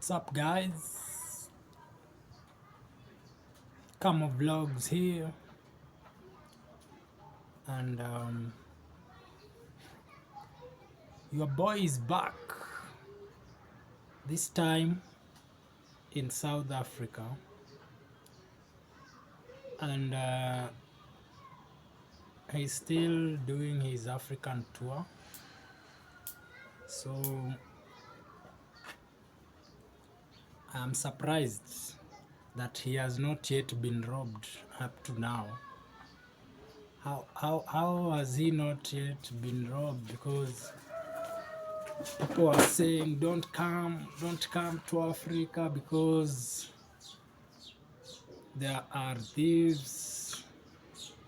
What's up, guys? Kamo Vlogs here, and your boy is back. This time in South Africa, and he's still doing his African tour. So I'm surprised that he has not yet been robbed up to now. How has he not yet been robbed? Because people are saying don't come to Africa because there are thieves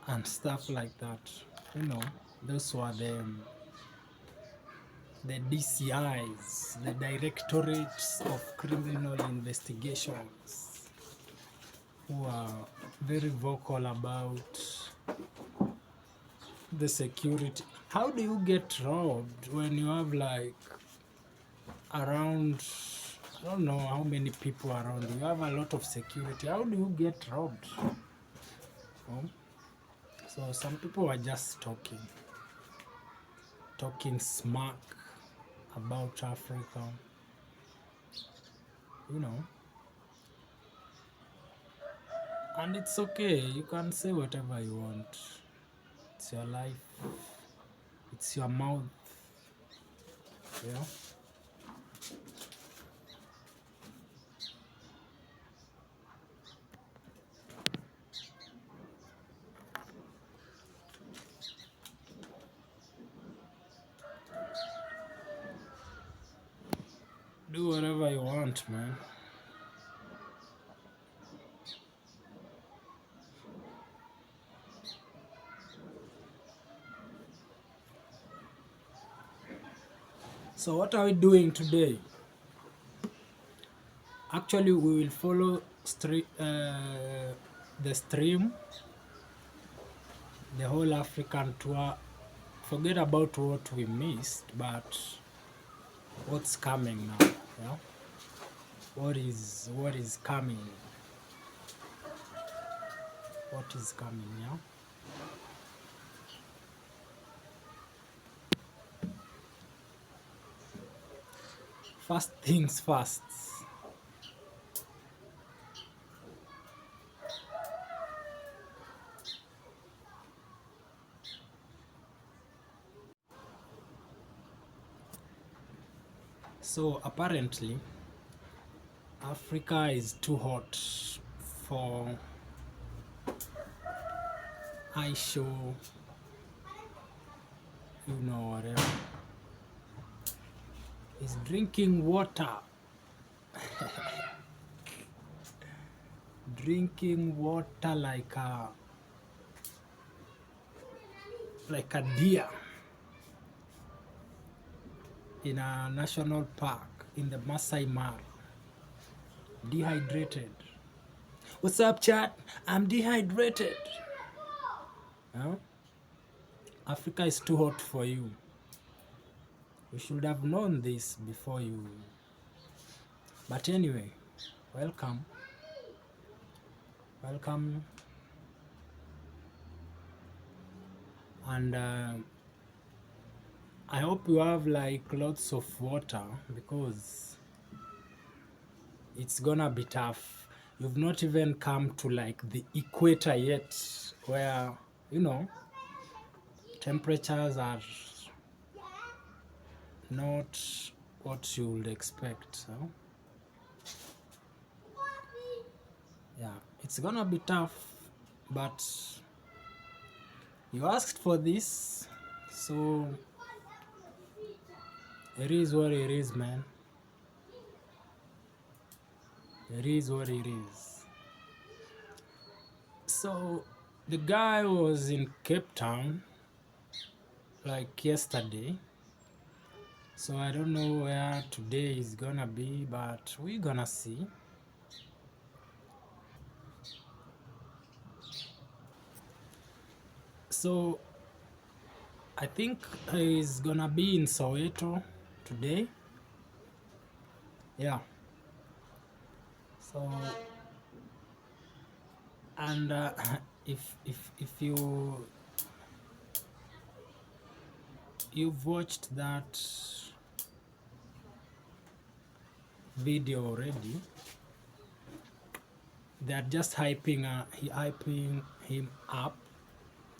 and stuff like that. Those were the DCIs, the Directorates of Criminal Investigations, who are very vocal about the security. How do you get robbed when you have like around, I don't know how many people around you? You have a lot of security. How do you get robbed? Oh, so some people are just talking smack about Africa, and it's okay. You can say whatever you want. It's your life. It's your mouth. Yeah. Do whatever you want, man. So what are we doing today? Actually, we will follow the stream, the whole African tour. Forget about what we missed, but what's coming now? Yeah, what is coming? What is coming? Yeah. First things first. So apparently, Africa is too hot for IShow, whatever. He's drinking water. Drinking water like a deer in a national park in the Masai Mara. Dehydrated. What's up, chat? I'm dehydrated. Huh? Africa is too hot for you. You should have known this before you. But anyway, welcome. Welcome. And I hope you have like lots of water because it's gonna be tough. You've not even come to like the equator yet, where temperatures are not what you would expect. So yeah, it's gonna be tough, but you asked for this, so it is what it is, man. It is what it is. So the guy was in Cape Town like yesterday, so I don't know where today is gonna be, but we're gonna see. So I think he's gonna be in Soweto today. Yeah, So, and if you've watched that video already, they're just hyping him up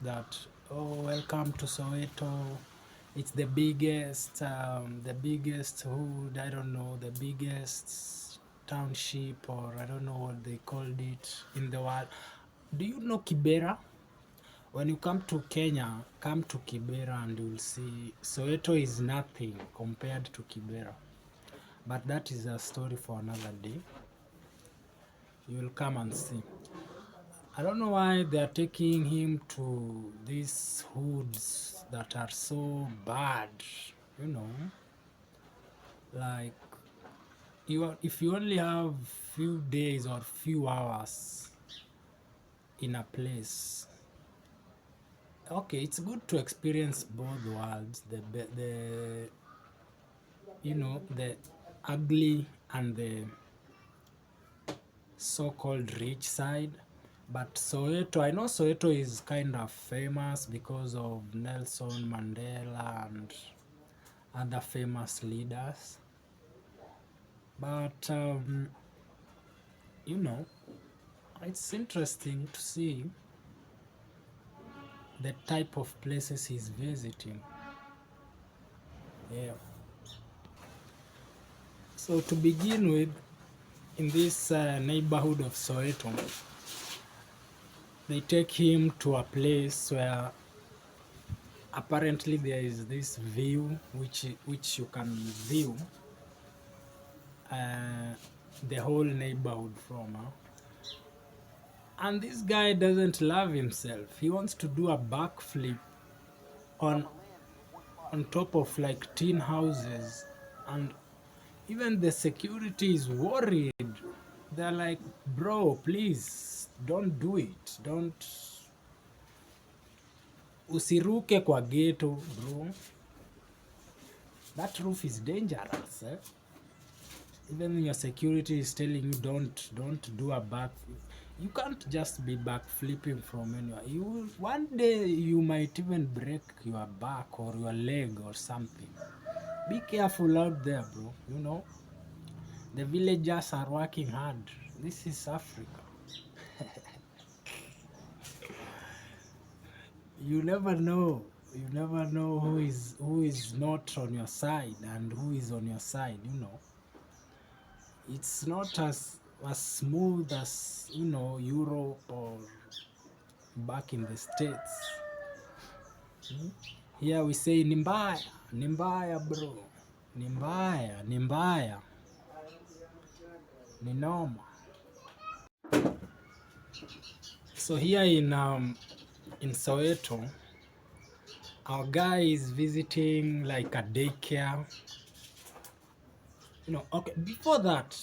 that, oh, welcome to Soweto, it's the biggest hood, I don't know, the biggest township, or I don't know what they called it in the world. Do you know Kibera? When you come to Kenya, come to Kibera and you'll see Soweto is nothing compared to Kibera. But that is a story for another day. You will come and see. I don't know why they are taking him to these hoods that are so bad, you know. Like, if you only have few days or few hours in a place, okay, it's good to experience both worlds, the you know, the ugly and the so-called rich side. But Soweto, I know Soweto is kind of famous because of Nelson Mandela and other famous leaders. But you know, it's interesting to see the type of places he's visiting. Yeah. So to begin with, in this neighborhood of Soweto, they take him to a place where apparently there is this view which you can view the whole neighborhood from. And this guy doesn't love himself. He wants to do a backflip on top of like tin houses, and even the security is worried. They're like, bro, please don't do it. Don't usiruke kwa ghetto, bro. That roof is dangerous. Even your security is telling you don't do a back. You can't just be back flipping from anywhere. One day you might even break your back or your leg or something. Be careful out there, bro. You know, the villagers are working hard. This is Africa. You never know. You never know who is not on your side and who is on your side, you know. It's not as smooth as, you know, Europe or back in the States. Here we say nimbaya, nimbaya bro. Nimbaya, nimbaya. Ninoma. So here in Soweto, our guy is visiting like a daycare. You know, okay, before that,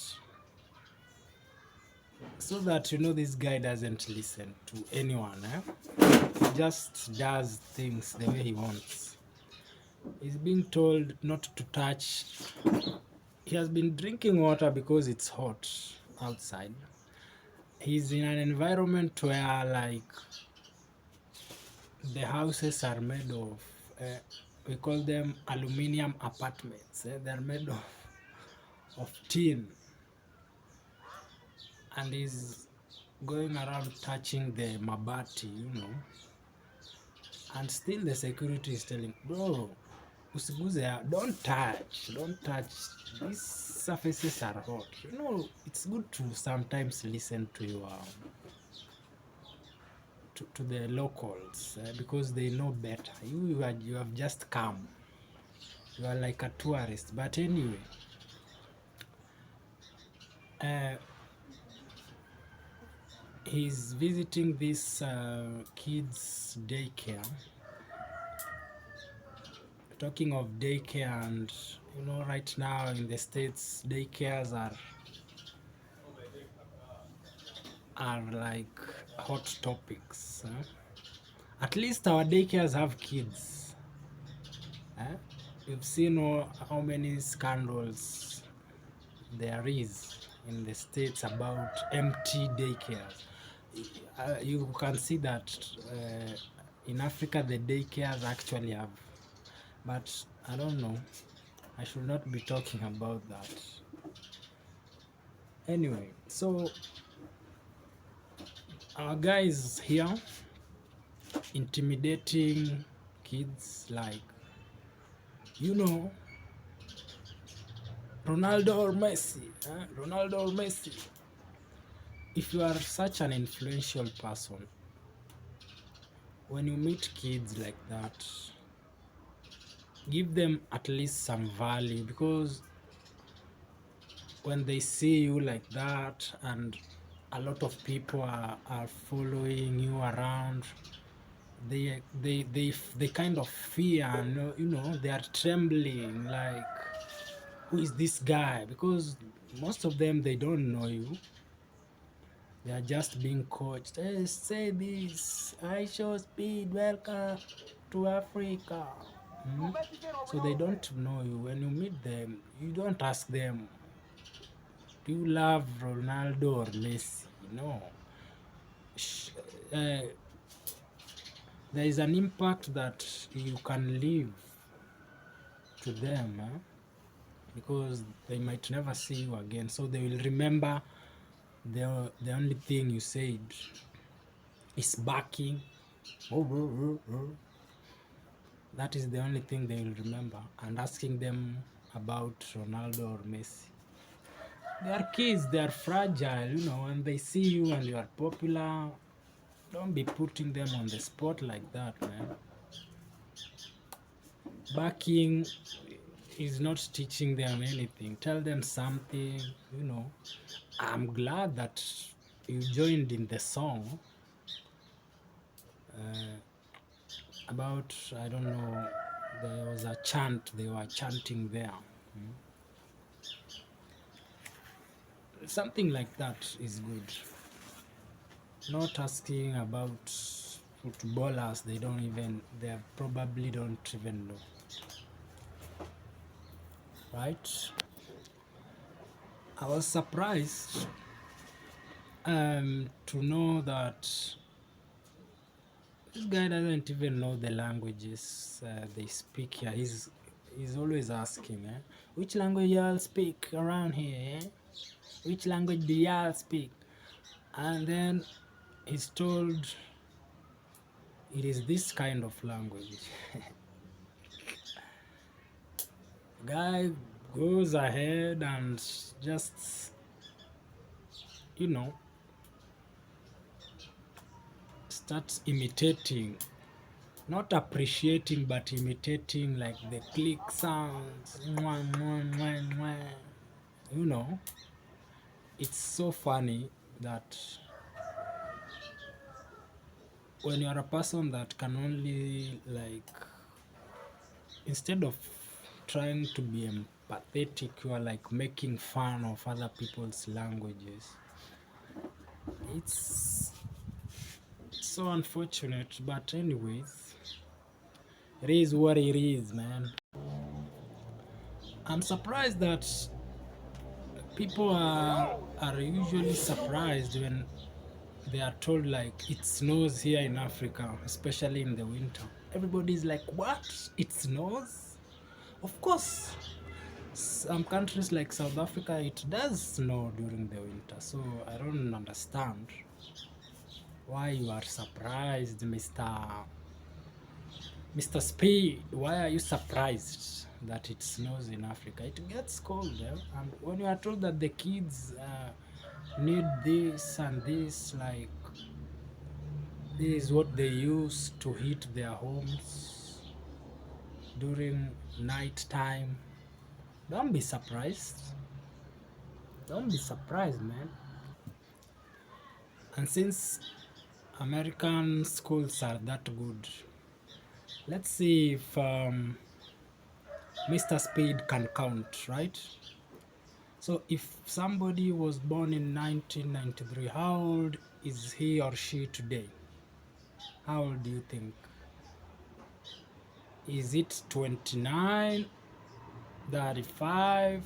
so that you know this guy doesn't listen to anyone, he just does things the way he wants. He's being told not to touch. He has been drinking water because it's hot outside. He's in an environment where like the houses are made of we call them aluminium apartments. They're made of tin, and he's going around touching the mabati, you know, and still the security is telling, bro, usiguze, don't touch, these surfaces are hot. You know, it's good to sometimes listen to your to the locals because they know better. You have just come, you are like a tourist. But anyway, he's visiting this kids daycare. Talking of daycare, and you know, right now in the States, daycares are like hot topics. At least our daycares have kids. You've seen how many scandals there is in the States about empty daycares. You can see that in Africa the daycares actually have, but I don't know. I should not be talking about that. Anyway, so our guys here intimidating kids like, you know, Ronaldo or Messi, Ronaldo or Messi. If you are such an influential person, when you meet kids like that, give them at least some value, because when they see you like that and a lot of people are following you around, they kind of fear, and they are trembling like, who is this guy? Because most of them, they don't know you. They are just being coached. Hey, say this. I show speed. Welcome to Africa. Hmm? So they don't know you. When you meet them, you don't ask them, do you love Ronaldo or Messi? No. Uh, there is an impact that you can leave to them, because they might never see you again. So they will remember the only thing you said is barking. That is the only thing they will remember, and asking them about Ronaldo or Messi. They are kids, they are fragile, when they see you and you are popular, don't be putting them on the spot like that, man. Backing is not teaching them anything. Tell them something, I'm glad that you joined in the song about, I don't know, there was a chant, they were chanting there. Something like that is good. Not asking about footballers they probably don't even know, right? I was surprised to know that this guy doesn't even know the languages they speak here. He's always asking, which language y'all speak around here, which language do y'all speak? And then he's told it is this kind of language. Guy goes ahead and just, you know, starts imitating, not appreciating, but imitating, like the click sounds. Mwah, mwah, mwah, mwah. You know, it's so funny that when you're a person that can only, like, instead of trying to be empathetic, you are like making fun of other people's languages. It's so unfortunate, but anyways, it is what it is, man. I'm surprised that people are usually surprised when they are told like it snows here in Africa, especially in the winter. Everybody's like, what? It snows? Of course, some countries like South Africa, it does snow during the winter. So I don't understand why you are surprised, Mr. Speed. Why are you surprised that it snows in Africa? It gets cold, and when you are told that the kids need this and this, like, this is what they use to heat their homes during night time, don't be surprised. Don't be surprised, man. And since American schools are that good, let's see if Mr. Speed can count, right? So if somebody was born in 1993, how old is he or she today? How old do you think? Is it 29, 35?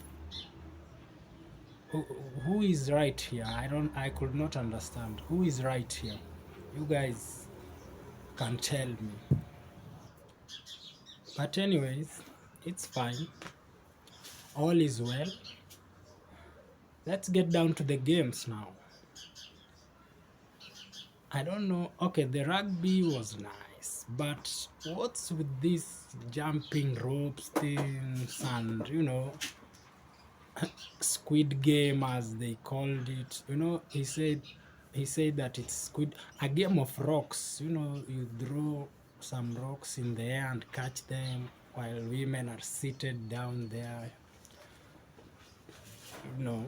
who, who is right here? I could not understand. Who is right here? You guys can tell me. But anyways, it's fine. All is well. Let's get down to the games now. I don't know. Okay, the rugby was nice, but what's with these jumping ropes things and Squid Game as they called it? He said that it's a game of rocks. You throw some rocks in the air and catch them while women are seated down there. You know,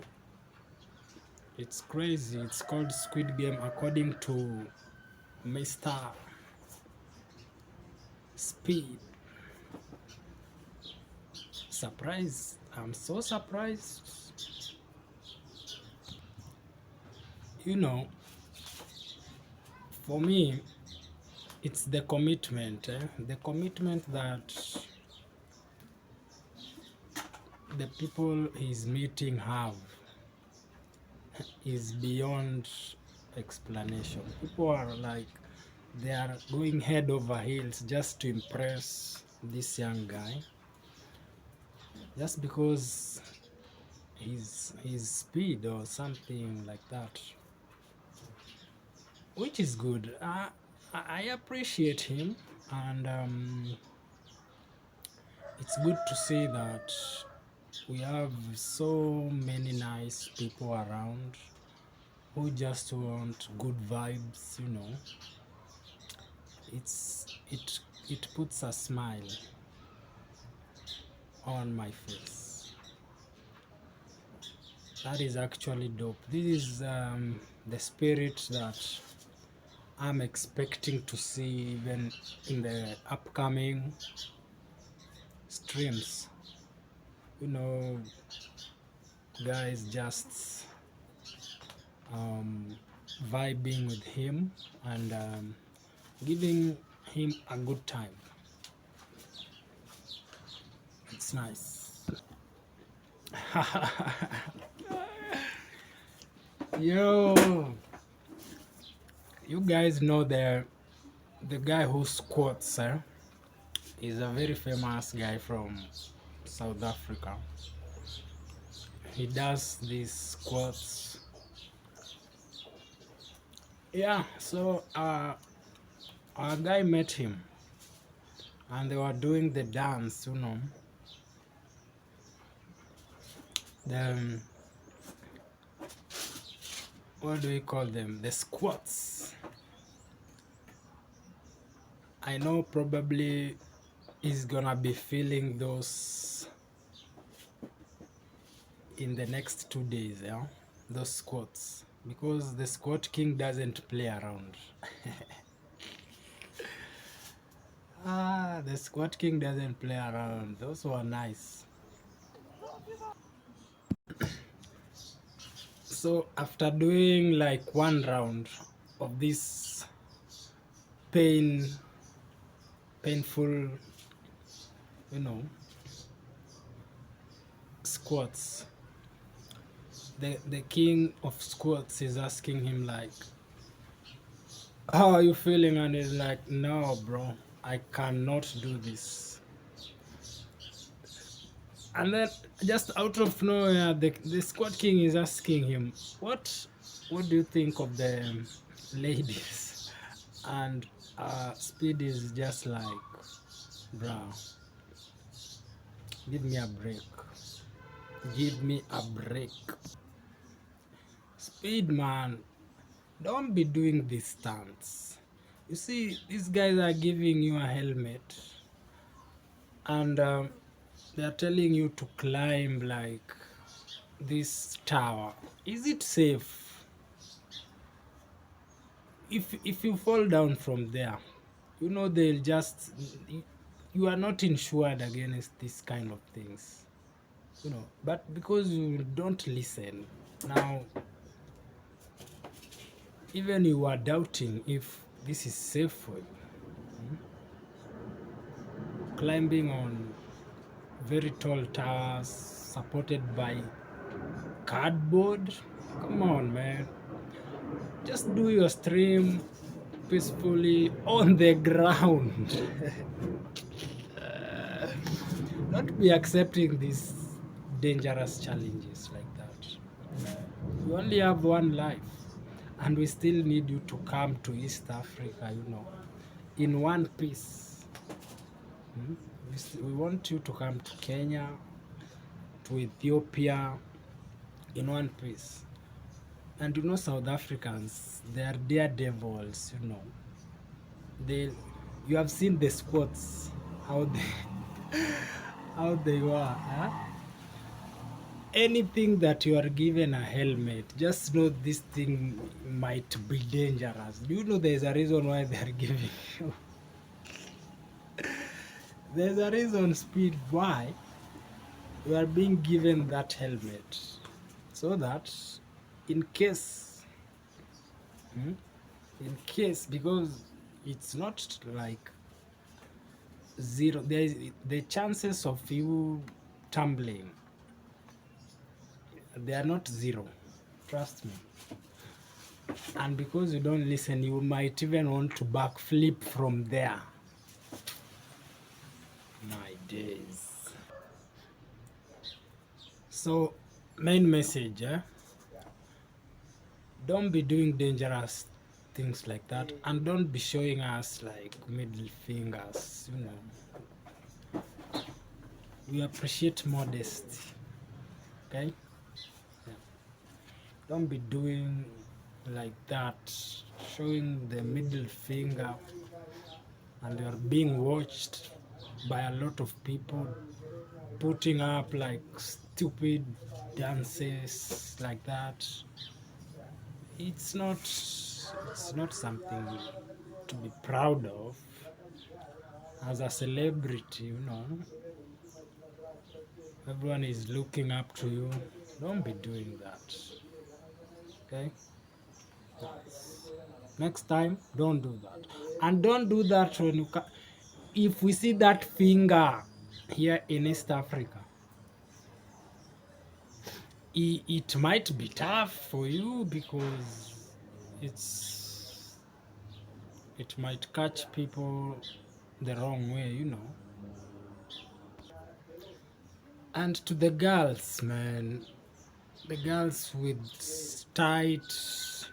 it's crazy. It's called Squid Game according to Mr. Speed. Surprised. I'm so surprised. You know, for me, it's the commitment. The commitment that the people he's meeting have is beyond explanation. People are like, they are going head over heels just to impress this young guy, just because his speed or something like that, which is good. I appreciate him, and it's good to see that we have so many nice people around who just want good vibes. It puts a smile on my face. That is actually dope. This is the spirit that I'm expecting to see even in the upcoming streams. Guys just vibing with him and giving him a good time. It's nice. Yo, you guys know the guy who squats, is a very famous guy from South Africa. He does these squats. Yeah, so our guy met him and they were doing the dance, the what do we call them? The squats. I know probably he's gonna be feeling those in the next 2 days, those squats, because the squat king doesn't play around. The squat king doesn't play around. Those were nice. So after doing like one round of this painful, squats, the king of squats is asking him like, how are you feeling? And he's like, no bro, I cannot do this. And then just out of nowhere, the squad king is asking him, what do you think of the ladies? And Speed is just like, bruh, give me a break. Give me a break. Speed, man, don't be doing these stunts. You see, these guys are giving you a helmet and they are telling you to climb like this tower. Is it safe? If you fall down from there, they'll just, you are not insured against this kind of things, but because you don't listen now, even you are doubting if this is safe for you. Climbing on very tall towers supported by cardboard. Come on, man. Just do your stream peacefully on the ground. Not be accepting these dangerous challenges like that. You only have one life, and we still need you to come to East Africa, in one piece. Hmm? We want you to come to Kenya, to Ethiopia, in one piece. And South Africans, they are daredevils. They, you have seen the sports, how they, how they were. Huh? Anything that you are given a helmet, just know this thing might be dangerous. Do you know there's a reason why they are giving you? There's a reason, Speed, why you are being given that helmet, so that in case, hmm, because it's not like zero. There is the chances of you tumbling. They are not zero. Trust me. And because you don't listen, you might even want to backflip from there. My days. So, main message, don't be doing dangerous things like that, and don't be showing us like middle fingers. We appreciate modesty, okay? Yeah. Don't be doing like that, showing the middle finger, and you're being watched by a lot of people, putting up like stupid dances like that. It's not something to be proud of as a celebrity. Everyone is looking up to you. Don't be doing that, okay? Next time, don't do that. And don't do that when if we see that finger here in East Africa, it might be tough for you, because it's it might catch people the wrong way. And to the girls, man, the girls with tights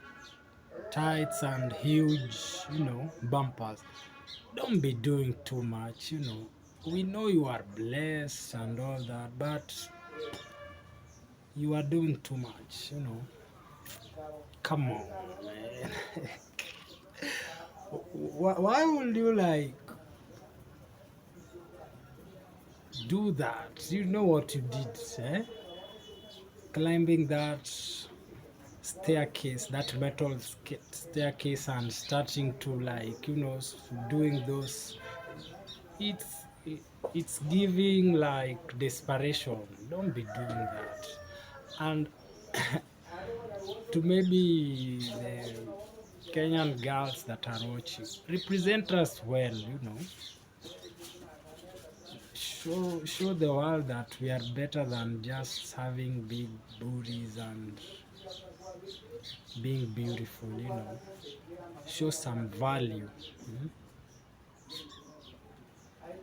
and huge bumpers, don't be doing too much. We know you are blessed and all that, but you are doing too much. Come on, man. Why would you like do that? You know what you did, eh? Climbing that staircase, that metal staircase, and starting to doing those. It's it's giving like desperation. Don't be doing that. And to maybe the Kenyan girls that are watching, represent us well. Show the world that we are better than just having big booties and being beautiful. Show some value. Mhm.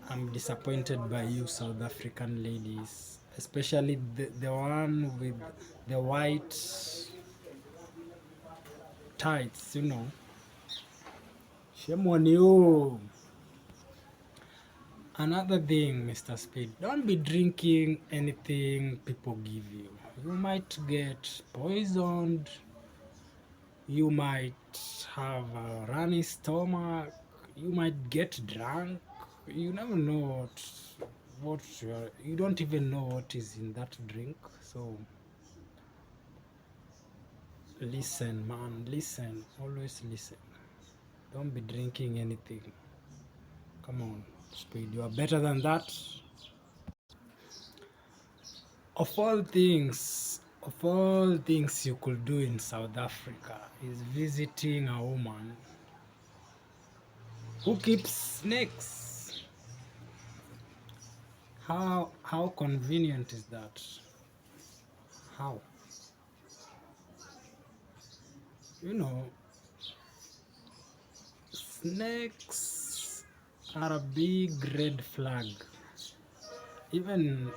I'm disappointed by you, South African ladies, especially the one with the white tights. Shame on you. Another thing, Mr. Speed, don't be drinking anything people give you. You might get poisoned, you might have a runny stomach, you might get drunk. You never know you don't even know what is in that drink. So listen, man, listen, always listen. Don't be drinking anything. Come on, Speed, you are better than that. Of all things you could do in South Africa is visiting a woman who keeps snakes. How convenient is that? How? You know, snakes are a big red flag. Even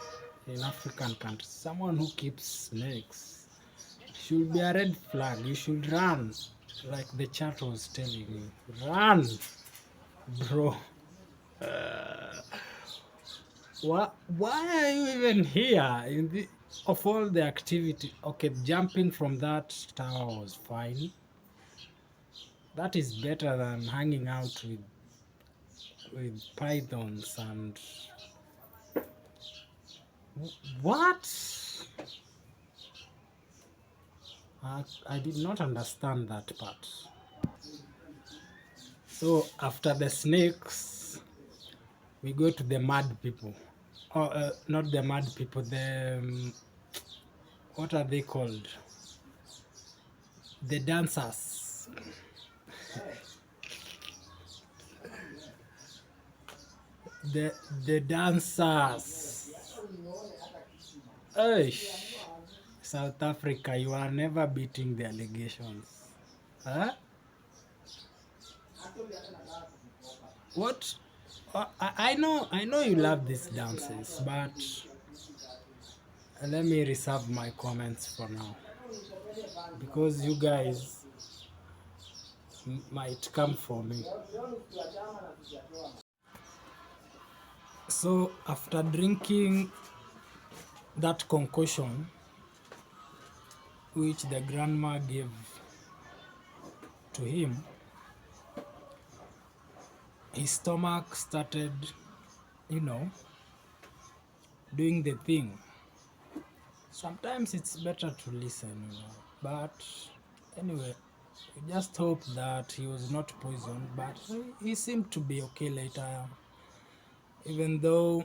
in African countries, someone who keeps snakes should be a red flag. You should run, like the chat was telling you. Run, bro. Why are you even here in the of all the activity? Okay, jumping from that tower was fine. That is better than hanging out with pythons and what? I did not understand that part. So after the snakes, we go to the mad people. Oh, not the mad people. The what are they called? The dancers. The the dancers. Eish. South Africa, you are never beating the allegations. Huh? What? I know you love these dances, but let me reserve my comments for now because you guys might come for me. So after drinking that concoction which the grandma gave to him, his stomach started, you know, doing the thing. Sometimes it's better to listen, you know. But anyway, we just hope that he was not poisoned, but he seemed to be okay later, even though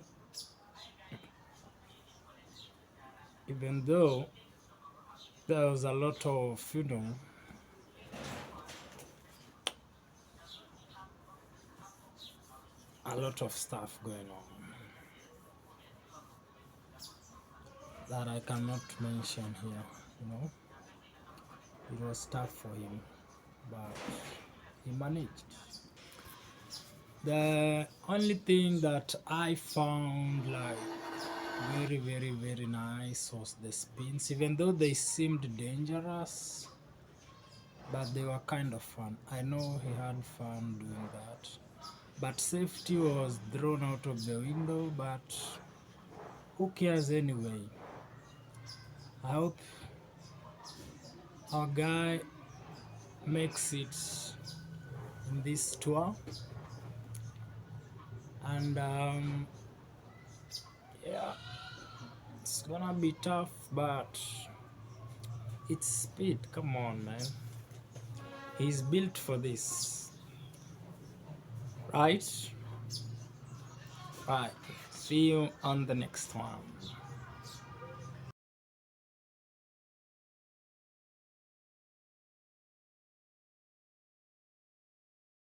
there was a lot of, you know, a lot of stuff going on that I cannot mention here, you know. It was tough for him, but he managed. The only thing that I found like very nice was the spins, even though they seemed dangerous, but they were kind of fun. I know he had fun doing that, but safety was thrown out of the window, but who cares anyway? I hope our guy makes it in this tour, and yeah, it's gonna be tough, but it's speed. Come on, man. He's built for this, right? Right. See you on the next one.